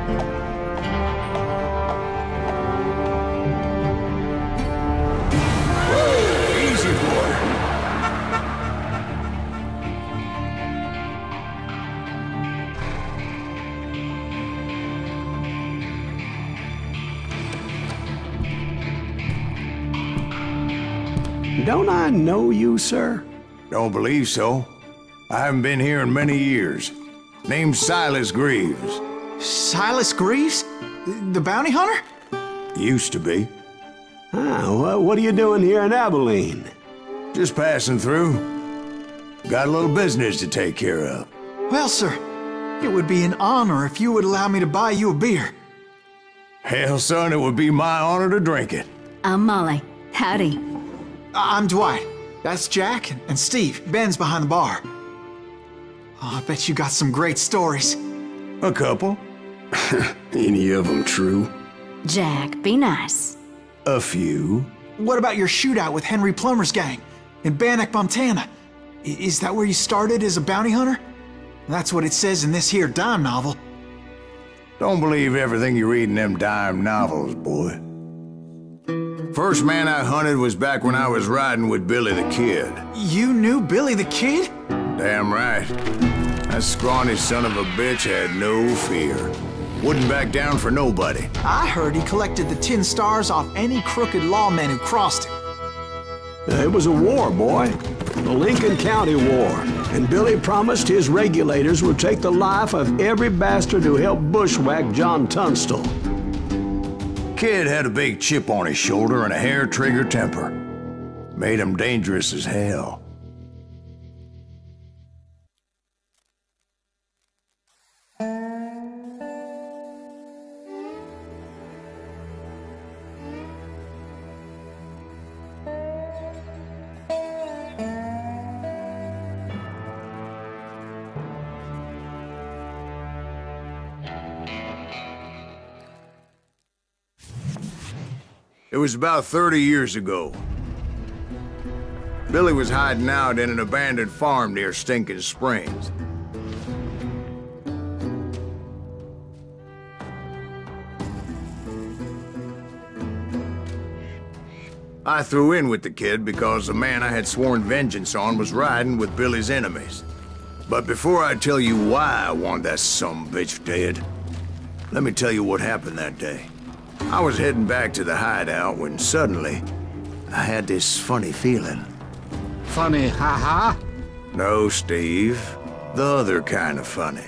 Easy, boy. Don't I know you, sir? Don't believe so. I haven't been here in many years. Name's Silas Greaves. Silas Greaves? The bounty hunter? Used to be. Ah, what are you doing here in Abilene? Just passing through. Got a little business to take care of. Well, sir, it would be an honor if you would allow me to buy you a beer. Hell, son, it would be my honor to drink it. I'm Molly. Howdy. I'm Dwight. That's Jack and Steve. Ben's behind the bar. Oh, I bet you got some great stories. A couple. Any of them true? Jack, be nice. A few. What about your shootout with Henry Plummer's gang in Bannock, Montana? Is that where you started as a bounty hunter? That's what it says in this here dime novel. Don't believe everything you read in them dime novels, boy. First man I hunted was back when I was riding with Billy the Kid. You knew Billy the Kid? Damn right. That scrawny son of a bitch had no fear. Wouldn't back down for nobody. I heard he collected the 10 stars off any crooked lawmen who crossed him. It was a war, boy. The Lincoln County War. And Billy promised his regulators would take the life of every bastard who helped bushwhack John Tunstall. Kid had a big chip on his shoulder and a hair-trigger temper. Made him dangerous as hell. It was about 30 years ago. Billy was hiding out in an abandoned farm near Stinking Springs. I threw in with the kid because the man I had sworn vengeance on was riding with Billy's enemies. But before I tell you why I want that sumbitch dead, let me tell you what happened that day. I was heading back to the hideout when suddenly I had this funny feeling. Funny, ha-ha? No, Steve. The other kind of funny.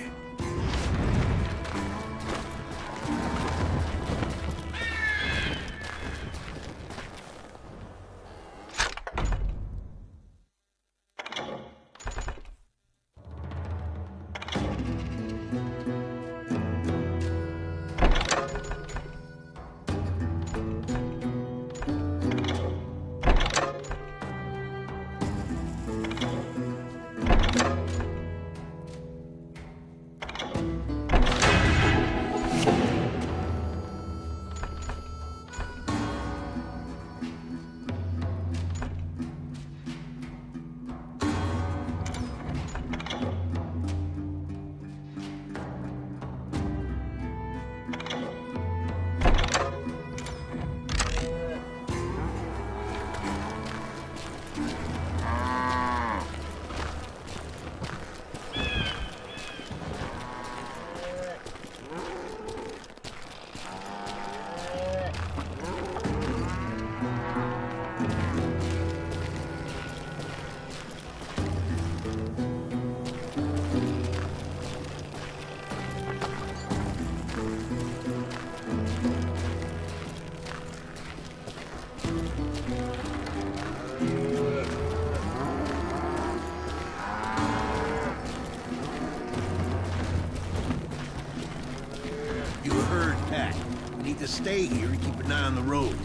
Stay here and keep an eye on the road.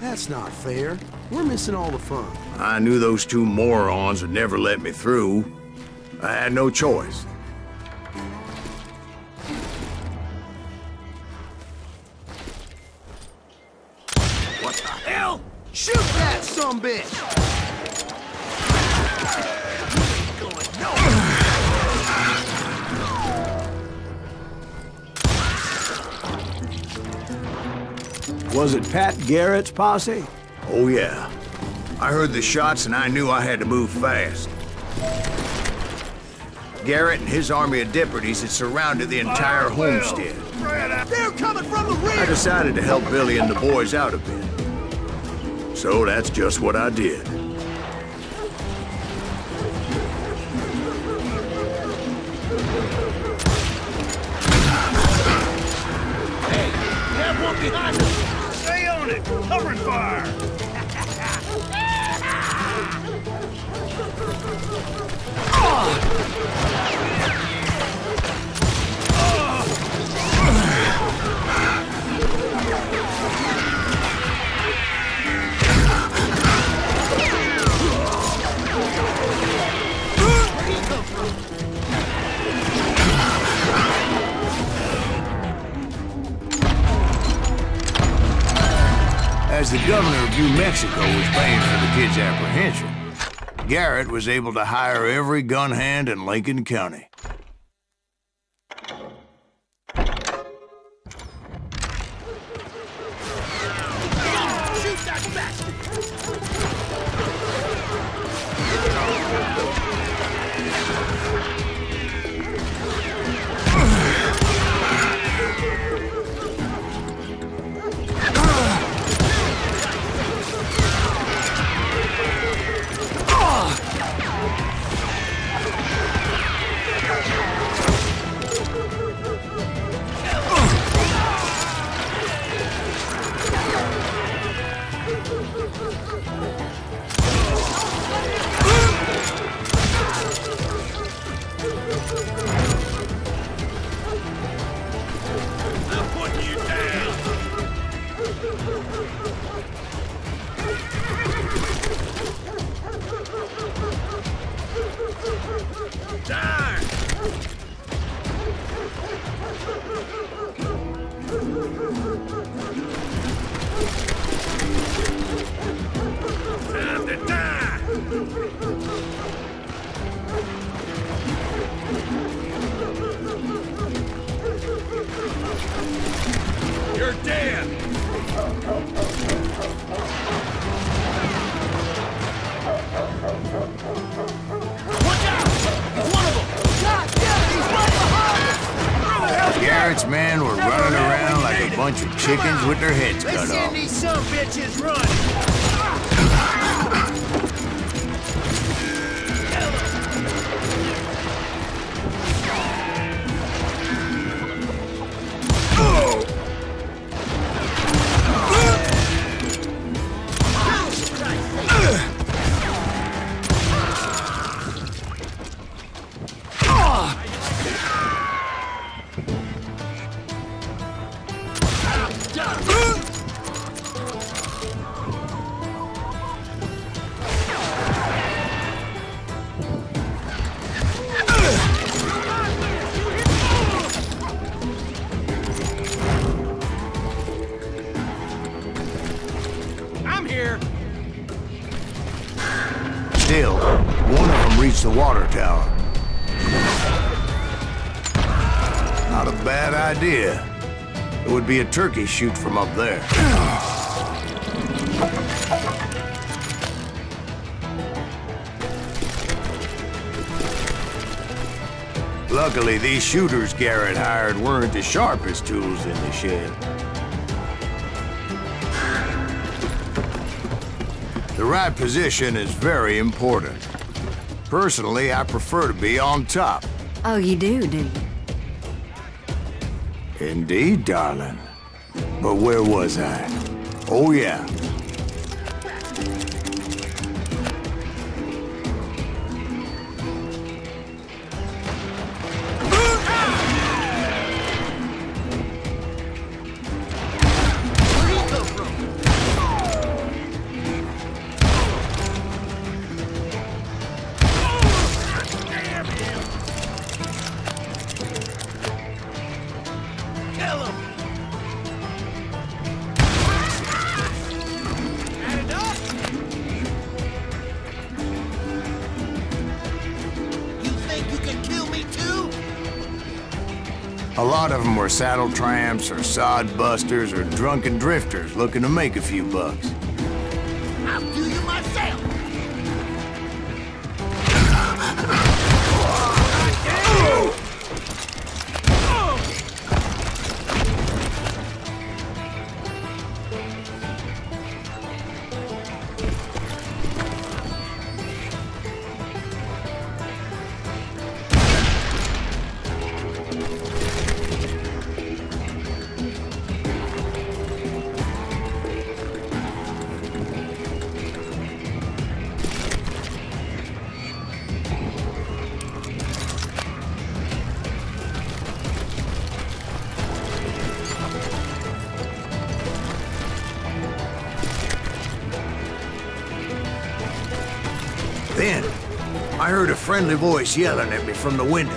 That's not fair. We're missing all the fun. I knew those two morons would never let me through. I had no choice. What the hell? Shoot that sumbitch! Going nowhere. Was it Pat Garrett's posse? Oh, yeah. I heard the shots and I knew I had to move fast. Garrett and his army of deputies had surrounded the entire homestead. They're coming from the rear! I decided to help Billy and the boys out a bit. So that's just what I did. Hey, we have one behind us! Stay on it! Covering fire! As the governor of New Mexico was paying for the kid's apprehension, Garrett was able to hire every gun hand in Lincoln County. Shoot that bastard! You're dead! Watch out! He's one of them! God damn it! He's right behind us! Garrett's men were running around like a bunch of chickens with their heads cut Let's off. send these some bitches running! Still, one of them reached the water tower. Not a bad idea. It would be a turkey shoot from up there. Luckily, these shooters Garrett hired weren't the sharpest tools in the shed. The right position is very important. Personally, I prefer to be on top. Oh, you do you? Indeed, darling. But where was I? Oh, yeah. lot of them were saddle tramps or sod busters or drunken drifters looking to make a few bucks. I'll do you myself! Then, I heard a friendly voice yelling at me from the window.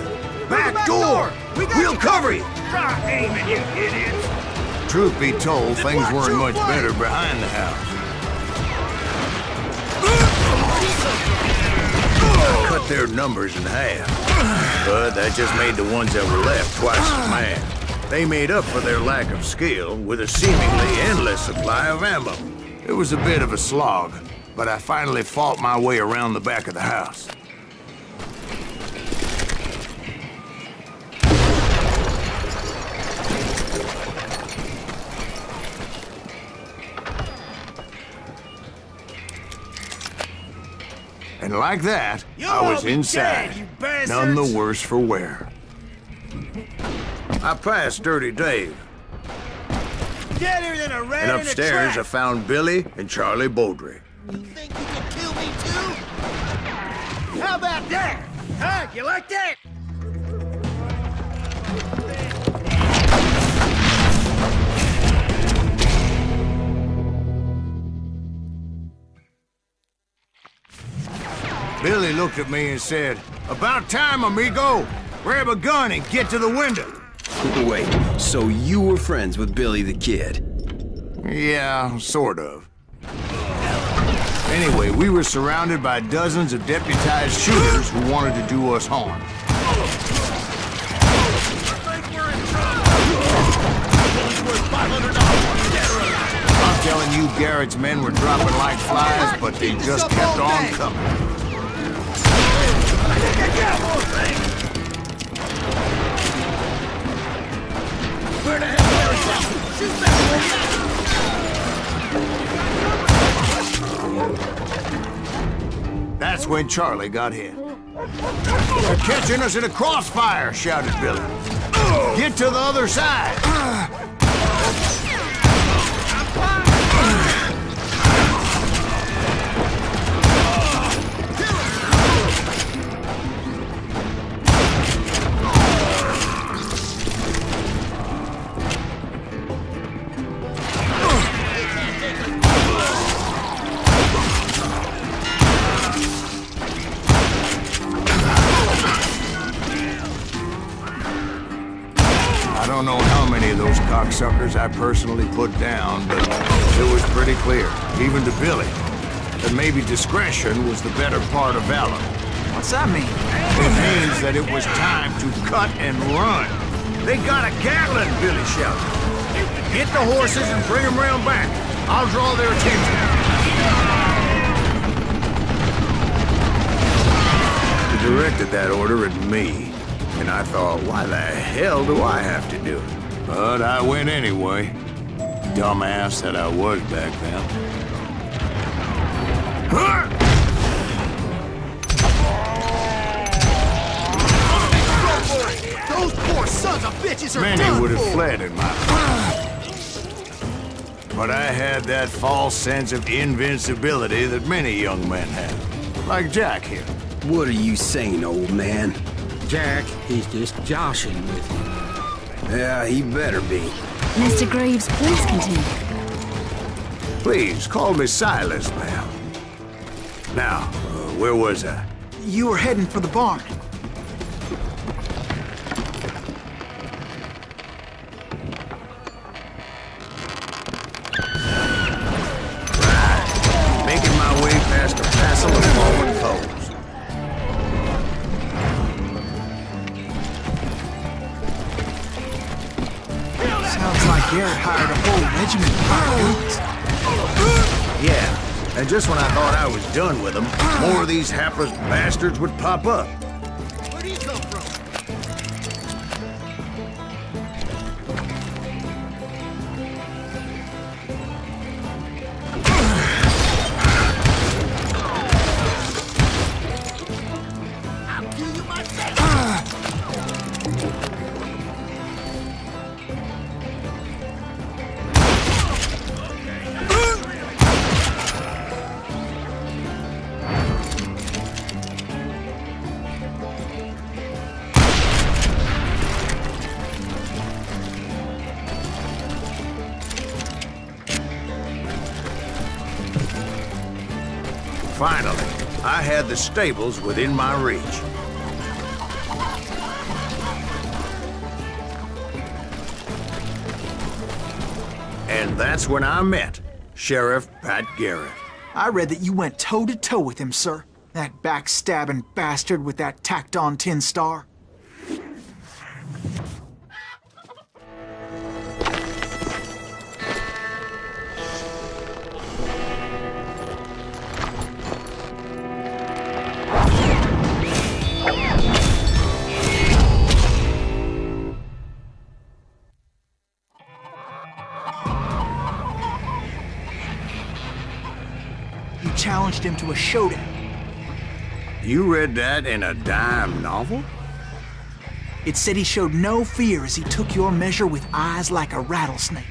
Back door! We'll cover you! Try aiming, you idiots! Truth be told, things weren't much better behind the house. I cut their numbers in half, but that just made the ones that were left twice as mad. They made up for their lack of skill with a seemingly endless supply of ammo. It was a bit of a slog, but I finally fought my way around the back of the house. And like that, I was inside, none the worse for wear. I passed Dirty Dave. Deader than a rat And in a upstairs, I trap. found Billy and Charlie Beaudry. You think you can kill me too? How about that? Huh? You like that? Billy looked at me and said, "About time, amigo. Grab a gun and get to the window." Wait, so you were friends with Billy the Kid? Yeah, sort of. Anyway, we were surrounded by dozens of deputized shooters who wanted to do us harm. I'm telling you, Garrett's men were dropping like flies, but they just kept on coming. Where the hell are you? Shoot back! That's when Charlie got hit. "They're catching us in a crossfire," shouted Billy. "Get to the other side!" I don't know how many of those cocksuckers I personally put down, but it was pretty clear, even to Billy, that maybe discretion was the better part of valor. What's that mean? It means that it was time to cut and run. "They got a Gatling," Billy shouted. "Get the horses and bring them round back. I'll draw their attention." He directed that order at me. And I thought, why the hell do I have to do it? But I went anyway. Dumbass that I was back then. Those poor sons of bitches are Many done would have for. fled in my place. But I had that false sense of invincibility that many young men have. Like Jack here. What are you saying, old man? Jack, he's just joshing with you. Yeah, he better be. Mr. Greaves, please continue. Please, call me Silas, ma'am. Now, where was I? You were heading for the barn. Making my way past a passel of fallen foes. Garrett hired a whole regiment of hired guns. Yeah, and just when I thought I was done with them, more of these hapless bastards would pop up. Where'd he come from? I'll kill you myself. Finally, I had the stables within my reach. And that's when I met Sheriff Pat Garrett. I read that you went toe-to-toe with him, sir. That backstabbing bastard with that tacked-on tin star. You challenged him to a showdown. You read that in a dime novel? It said he showed no fear as he took your measure with eyes like a rattlesnake.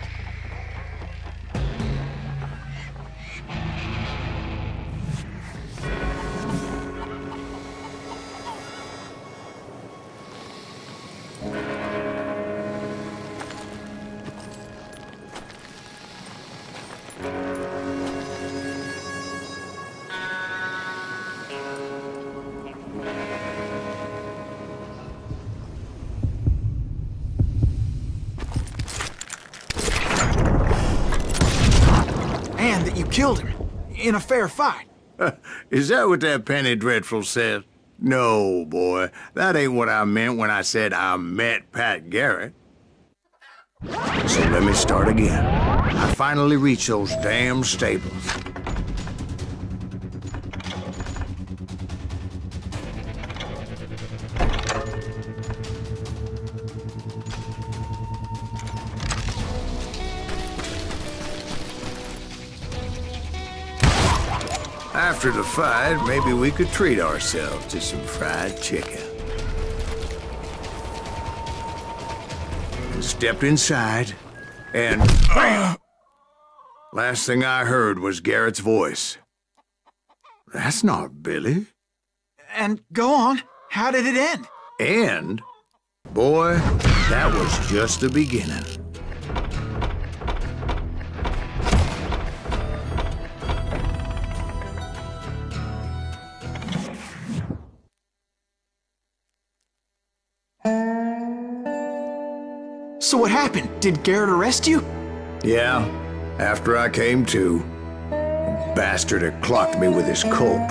And that you killed him in a fair fight. Is that what that Penny Dreadful says? No, boy. That ain't what I meant when I said I met Pat Garrett. So let me start again. I finally reached those damn stables. After the fight, maybe we could treat ourselves to some fried chicken. And stepped inside, and last thing I heard was Garrett's voice. That's not Billy. And go on, how did it end? And, boy, that was just the beginning. So what happened? Did Garrett arrest you? Yeah, after I came to, the bastard had clocked me with his Colt.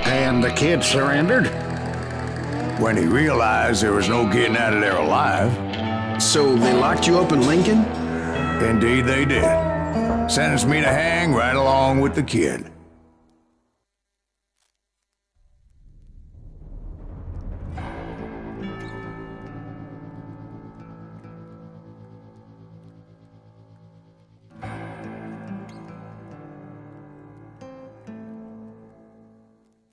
And the kid surrendered? When he realized there was no getting out of there alive. So they locked you up in Lincoln? Indeed they did. Sentenced me to hang right along with the kid.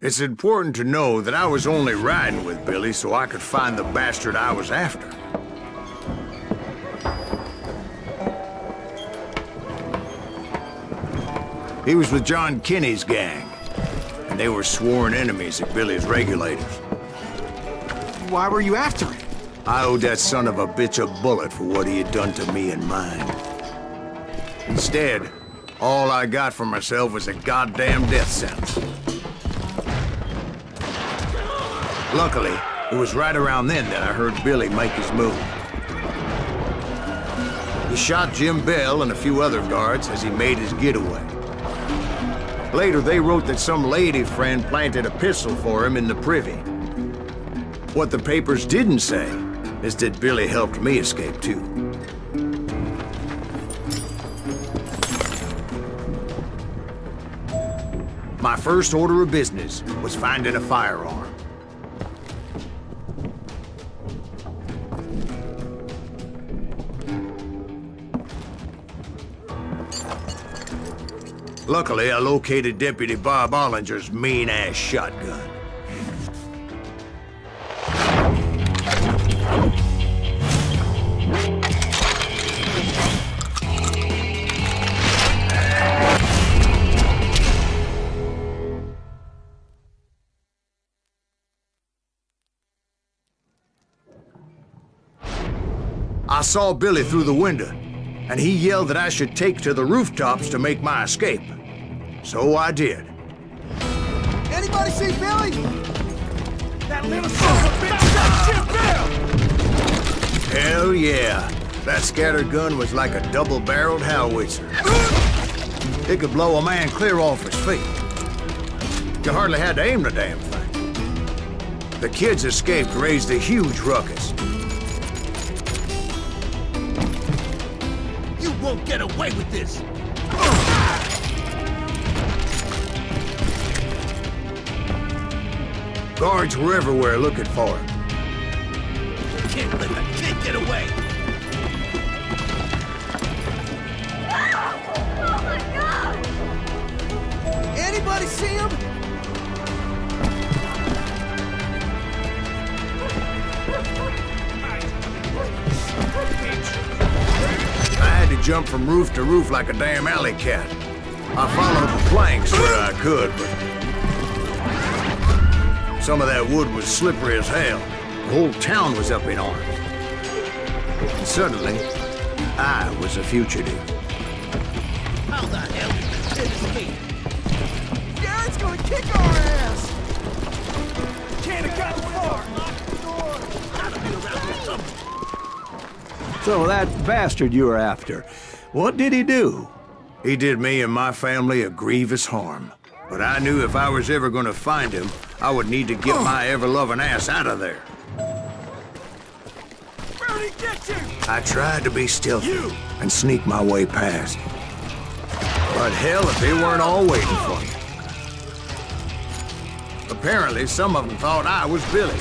It's important to know that I was only riding with Billy so I could find the bastard I was after. He was with John Kinney's gang, and they were sworn enemies of Billy's regulators. Why were you after him? I owed that son of a bitch a bullet for what he had done to me and mine. Instead, all I got for myself was a goddamn death sentence. Luckily, it was right around then that I heard Billy make his move. He shot Jim Bell and a few other guards as he made his getaway. Later, they wrote that some lady friend planted a pistol for him in the privy. What the papers didn't say is that Billy helped me escape too. My first order of business was finding a firearm. Luckily, I located Deputy Bob Ollinger's mean-ass shotgun. I saw Billy through the window, and he yelled that I should take to the rooftops to make my escape. So I did. Anybody see Billy? That little son of a bitch got shit down! Hell yeah. That scatter gun was like a double-barreled howitzer. It could blow a man clear off his feet. You hardly had to aim the damn thing. The kids escaped raised a huge ruckus. You won't get away with this! Guards were everywhere looking for him. Can't let the kid get away! Oh my God! Anybody see him? I had to jump from roof to roof like a damn alley cat. I followed the planks where I could, but some of that wood was slippery as hell. The whole town was up in arms. And suddenly, I was a fugitive. How the hell did the kid escape? Garrett's gonna kick our ass! Can't have gotten far! Lock the door! Gotta be around here somewhere. So that bastard you were after, what did he do? He did me and my family a grievous harm. But I knew if I was ever gonna find him, I would need to get my ever-loving ass out of there. Where'd he get you? I tried to be stealthy and sneak my way past. But hell, if they weren't all waiting for me. Apparently, some of them thought I was Billy.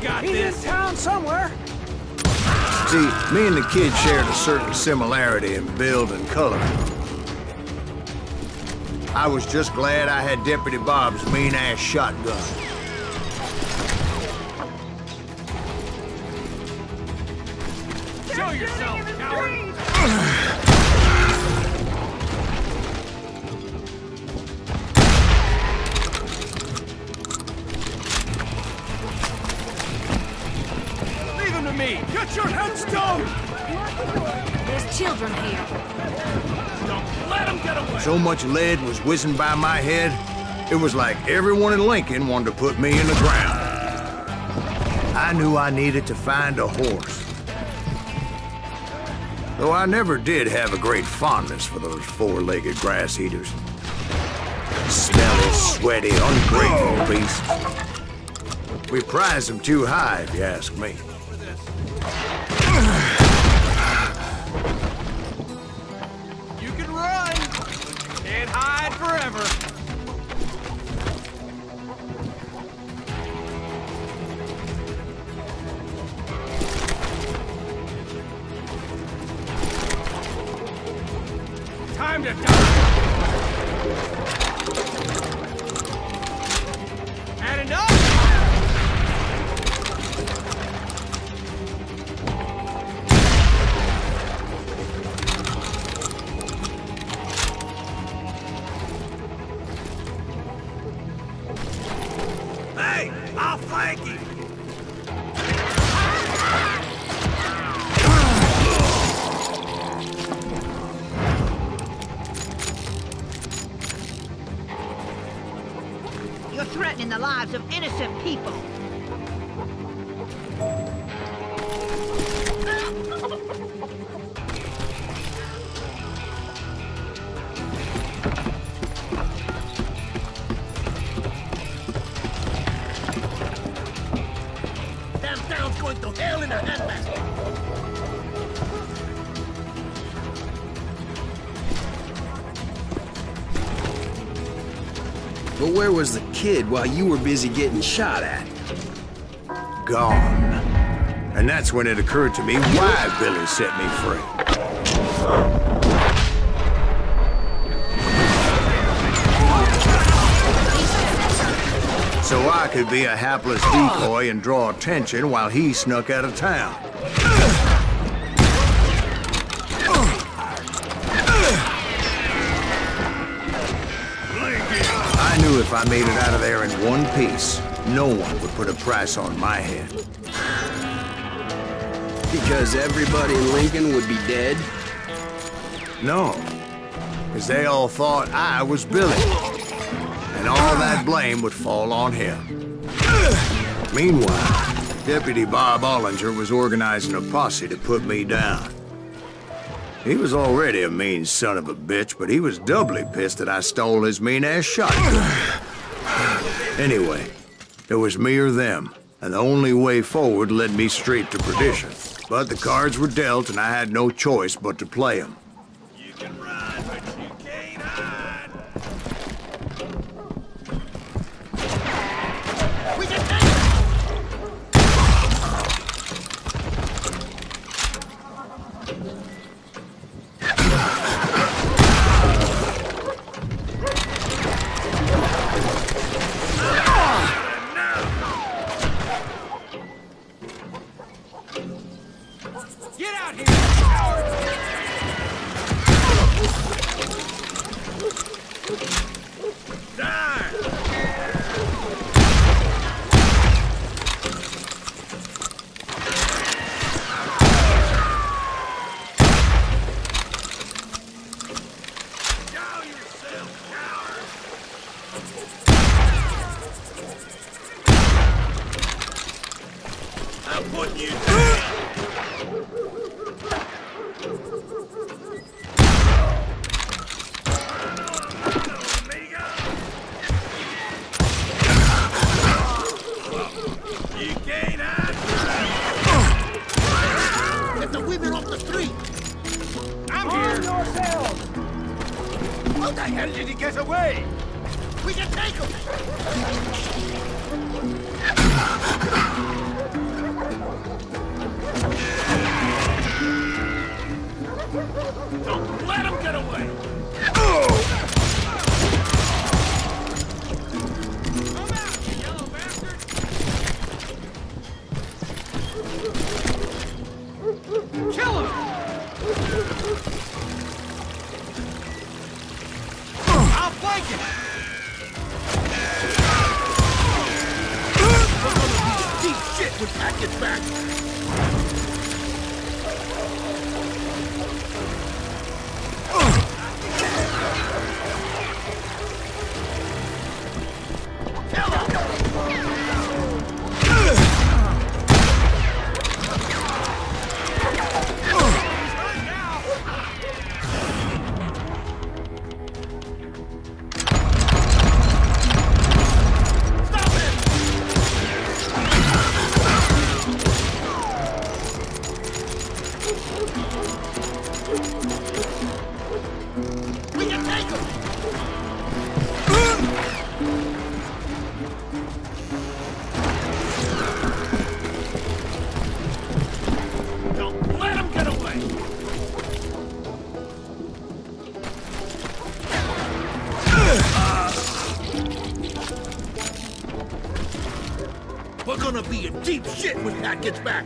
Got this. In town somewhere. See, me and the kid shared a certain similarity in build and color. I was just glad I had Deputy Bob's mean-ass shotgun. Show yourself, coward! Me. Get your headstone! There's children here. Don't let them get away! So much lead was whizzing by my head, it was like everyone in Lincoln wanted to put me in the ground. I knew I needed to find a horse. Though I never did have a great fondness for those four-legged grass eaters. Smelly, sweaty, ungrateful beasts. We prize them too high, if you ask me. You can run! Can't hide forever! Time to die! Had enough? Hey, I'll flank you! You're threatening the lives of innocent people. Damn town's going to hell in a handbasket. But where was the kid while you were busy getting shot at? Gone. And that's when it occurred to me why Billy set me free. So I could be a hapless decoy and draw attention while he snuck out of town. I knew if I made it out of there in one piece, no one would put a price on my head. Because everybody in Lincoln would be dead? No, because they all thought I was Billy, and all that blame would fall on him. Meanwhile, Deputy Bob Ollinger was organizing a posse to put me down. He was already a mean son of a bitch, but he was doubly pissed that I stole his mean-ass shotgun. Anyway, it was me or them, and the only way forward led me straight to perdition. But the cards were dealt, and I had no choice but to play them. You can run, but you can't hide. We can take it! Get out here, cowards! Die! Show yourself, coward! I'm putting you down! You can't hide! Get the women off the street! I'm here! How the hell did he get away? We can take him! Don't let him get away! I'm out, you yellow bastard! Kill him! I'll flank him! We're gonna be deep shit when Pat gets back! We can take him! Don't let him get away! We're gonna be in deep shit when Pat gets back!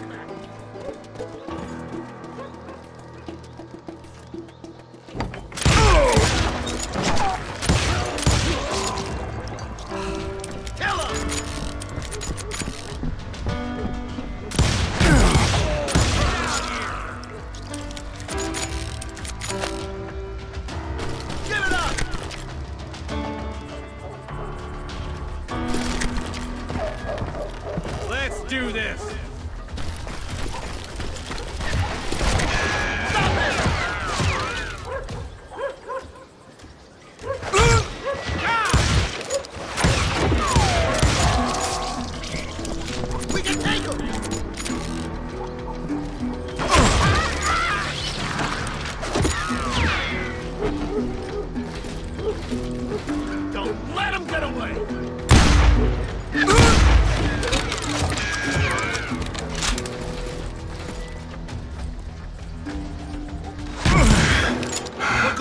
Let's do this!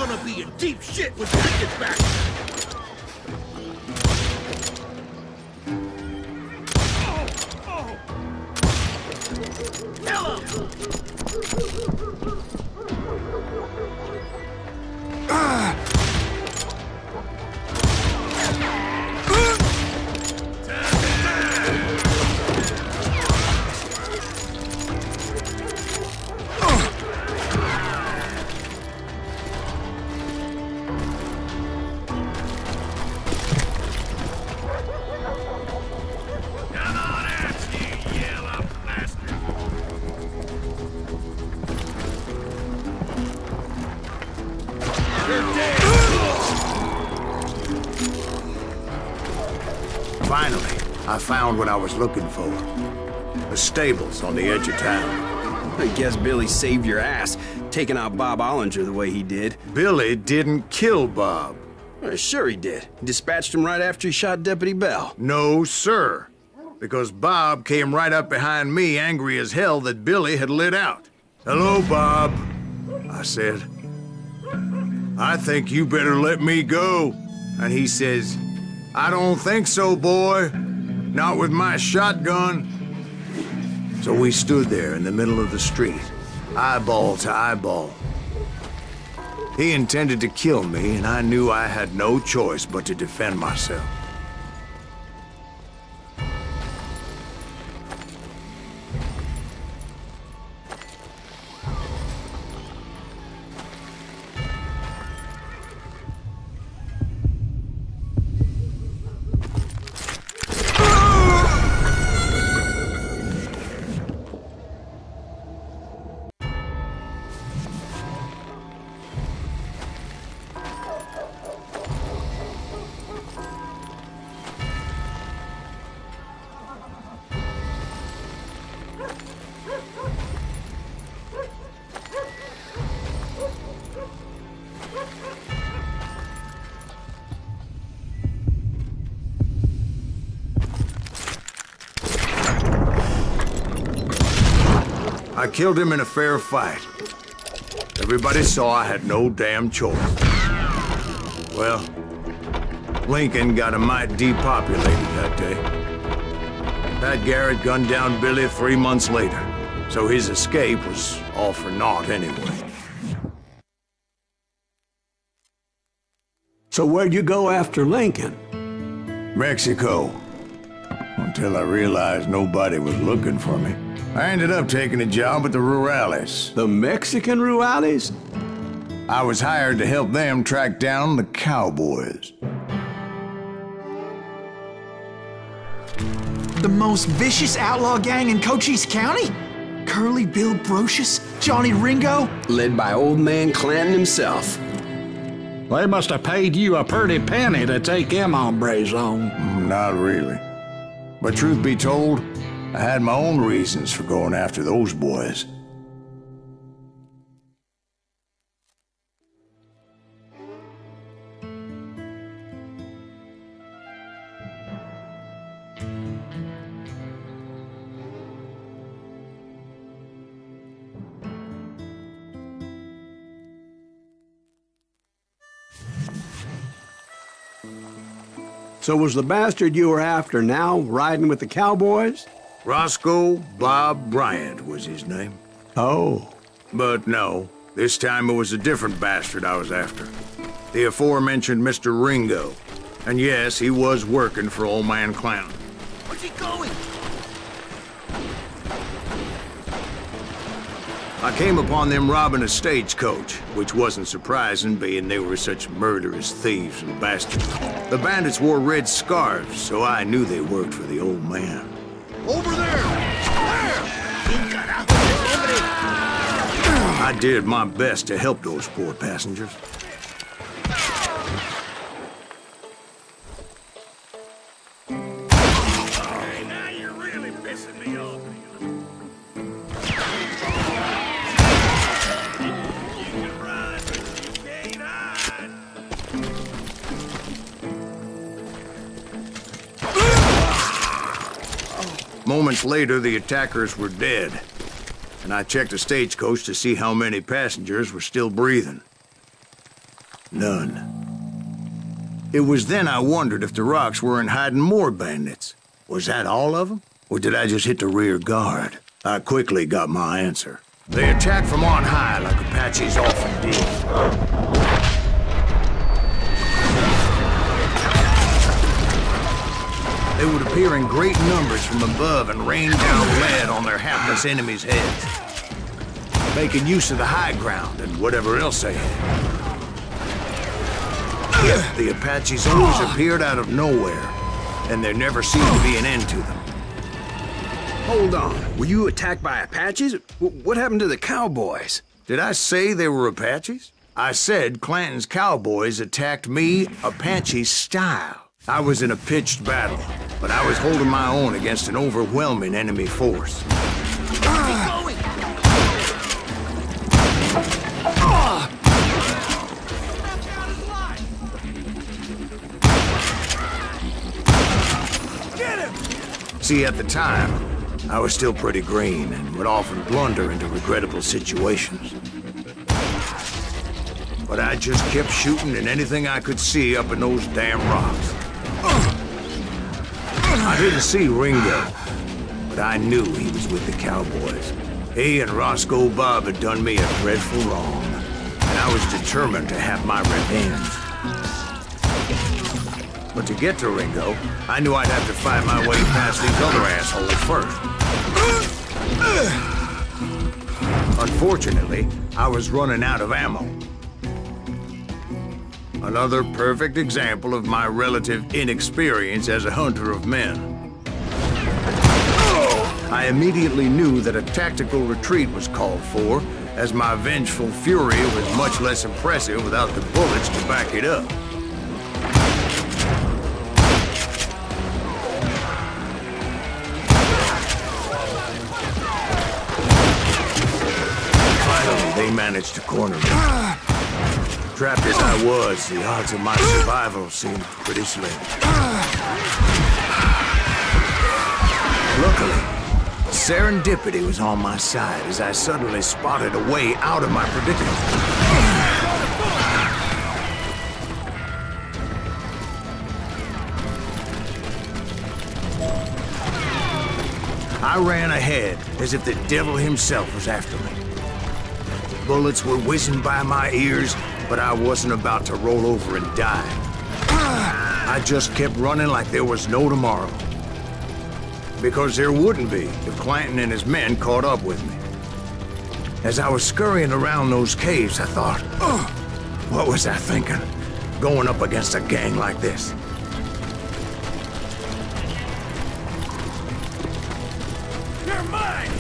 gonna be in deep shit when Jack gets back! Kill him! Finally, I found what I was looking for. The stables on the edge of town. I guess Billy saved your ass, taking out Bob Ollinger the way he did. Billy didn't kill Bob. Sure he did. He dispatched him right after he shot Deputy Bell. No, sir. Because Bob came right up behind me, angry as hell that Billy had lit out. "Hello, Bob," I said. "I think you better let me go." And he says, "I don't think so, boy. Not with my shotgun." So we stood there in the middle of the street, eyeball to eyeball. He intended to kill me, and I knew I had no choice but to defend myself. I killed him in a fair fight. Everybody saw I had no damn choice. Well, Lincoln got a mite depopulated that day. Pat Garrett gunned down Billy 3 months later, so his escape was all for naught anyway. So where'd you go after Lincoln? Mexico. Until I realized nobody was looking for me. I ended up taking a job at the Rurales. The Mexican Rurales? I was hired to help them track down the cowboys. The most vicious outlaw gang in Cochise County? Curly Bill Brocious? Johnny Ringo? Led by old man Clanton himself. They must have paid you a pretty penny to take them hombres on. Not really. But truth be told, I had my own reasons for going after those boys. So was the bastard you were after now riding with the cowboys? Roscoe Bob Bryant was his name. Oh. But no, this time it was a different bastard I was after. The aforementioned Mr. Ringo. And yes, he was working for old man Clown. Where's he going? I came upon them robbing a stagecoach, which wasn't surprising, being they were such murderous thieves and bastards. The bandits wore red scarves, so I knew they worked for the old man. Over there! I did my best to help those poor passengers. Now you're really pissing me off. You can run, but you can't hide. Moments later, the attackers were dead, and I checked the stagecoach to see how many passengers were still breathing. None. It was then I wondered if the rocks weren't hiding more bandits. Was that all of them? Or did I just hit the rear guard? I quickly got my answer. They attacked from on high like Apaches often did. They would appear in great numbers from above and rain down lead on their hapless enemies' heads, making use of the high ground and whatever else they had. Yet the Apaches always appeared out of nowhere, and there never seemed to be an end to them. Hold on. Were you attacked by Apaches? What happened to the cowboys? Did I say they were Apaches? I said Clanton's cowboys attacked me Apache style. I was in a pitched battle, but I was holding my own against an overwhelming enemy force. See, at the time, I was still pretty green and would often blunder into regrettable situations. But I just kept shooting at anything I could see up in those damn rocks. I didn't see Ringo, but I knew he was with the cowboys. He and Roscoe Bob had done me a dreadful wrong, and I was determined to have my revenge. But to get to Ringo, I knew I'd have to fight my way past these other assholes first. Unfortunately, I was running out of ammo. Another perfect example of my relative inexperience as a hunter of men. I immediately knew that a tactical retreat was called for, as my vengeful fury was much less impressive without the bullets to back it up. They managed to corner me. Trapped as I was, the odds of my survival seemed pretty slim. Luckily, serendipity was on my side as I suddenly spotted a way out of my predicament. I ran ahead as if the devil himself was after me. Bullets were whizzing by my ears, but I wasn't about to roll over and die. I just kept running like there was no tomorrow. Because there wouldn't be if Clanton and his men caught up with me. As I was scurrying around those caves, I thought, what was I thinking? Going up against a gang like this? You're mine!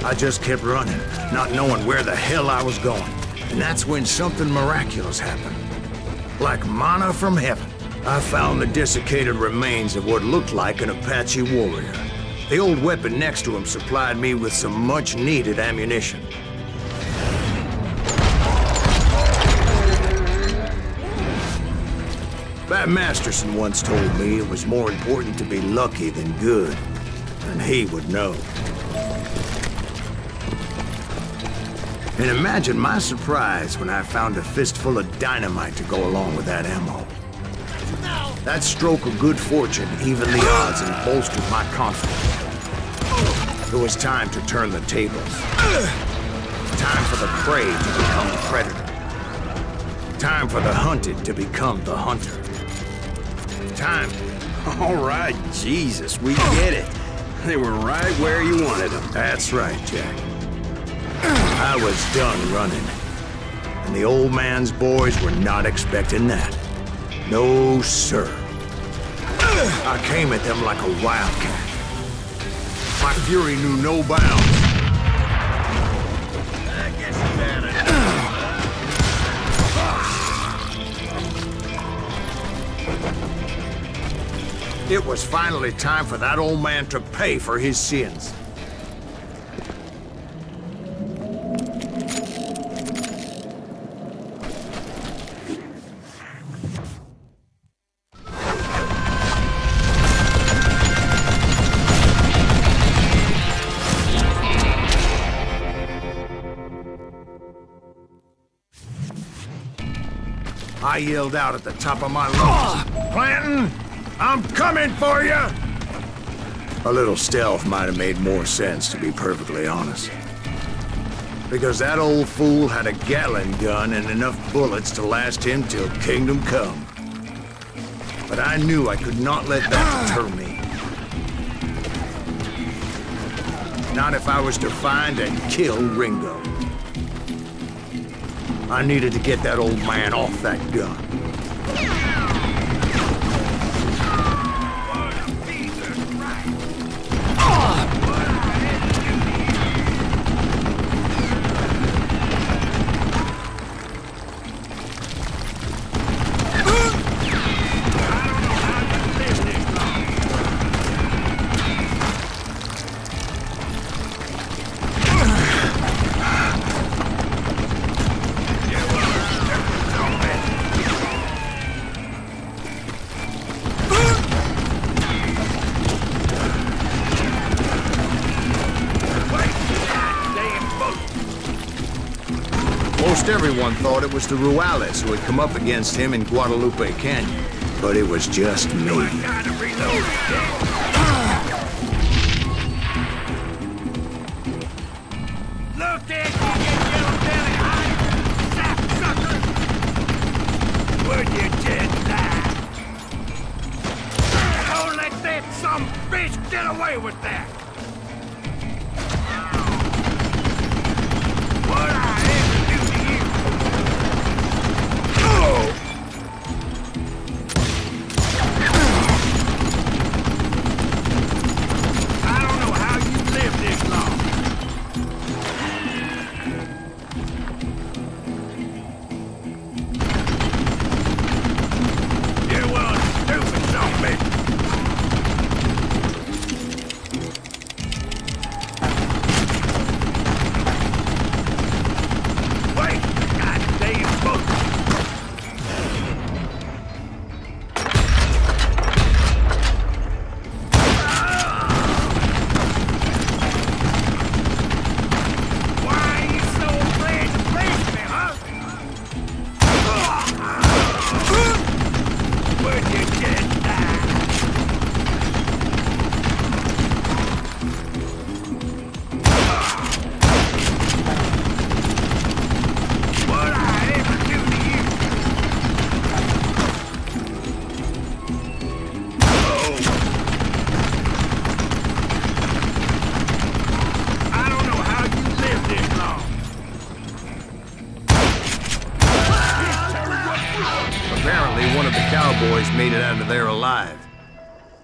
I just kept running, not knowing where the hell I was going. And that's when something miraculous happened. Like manna from heaven, I found the desiccated remains of what looked like an Apache warrior. The old weapon next to him supplied me with some much-needed ammunition. Bat Masterson once told me it was more important to be lucky than good, and he would know. And imagine my surprise when I found a fistful of dynamite to go along with that ammo. That stroke of good fortune evened the odds and bolstered my confidence. It was time to turn the tables. Time for the prey to become the predator. Time for the hunted to become the hunter. Time. All right, Jesus, we get it. They were right where you wanted them. That's right, Jack. I was done running. And the old man's boys were not expecting that. No, sir. I came at them like a wildcat. My fury knew no bounds. I guess you had it. It was finally time for that old man to pay for his sins. I yelled out at the top of my lungs, "Clanton, I'm coming for you!" A little stealth might have made more sense, to be perfectly honest. Because that old fool had a Gatling gun and enough bullets to last him till kingdom come. But I knew I could not let that deter me. Not if I was to find and kill Ringo. I needed to get that old man off that gun. Most everyone thought it was the Ruales who had come up against him in Guadalupe Canyon, but it was just me. Look there, you yellow belly hide, sapsucker! Would you just die? Don't let that some bitch get away with that! What I ever do to you? I don't know how you lived this long. You one stupid zombie. Wait, goddamn boat. Why are you so afraid to face me, huh? Would you just die? What I ever do to you? I don't know how you lived this long. Apparently, one of the cowboys made it out of there alive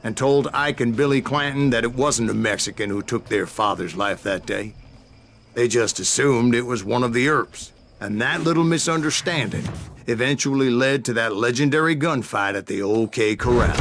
and told Ike and Billy Clanton that it wasn't a Mexican who took their father's life that day. They just assumed it was one of the Earps, and that little misunderstanding eventually led to that legendary gunfight at the OK Corral.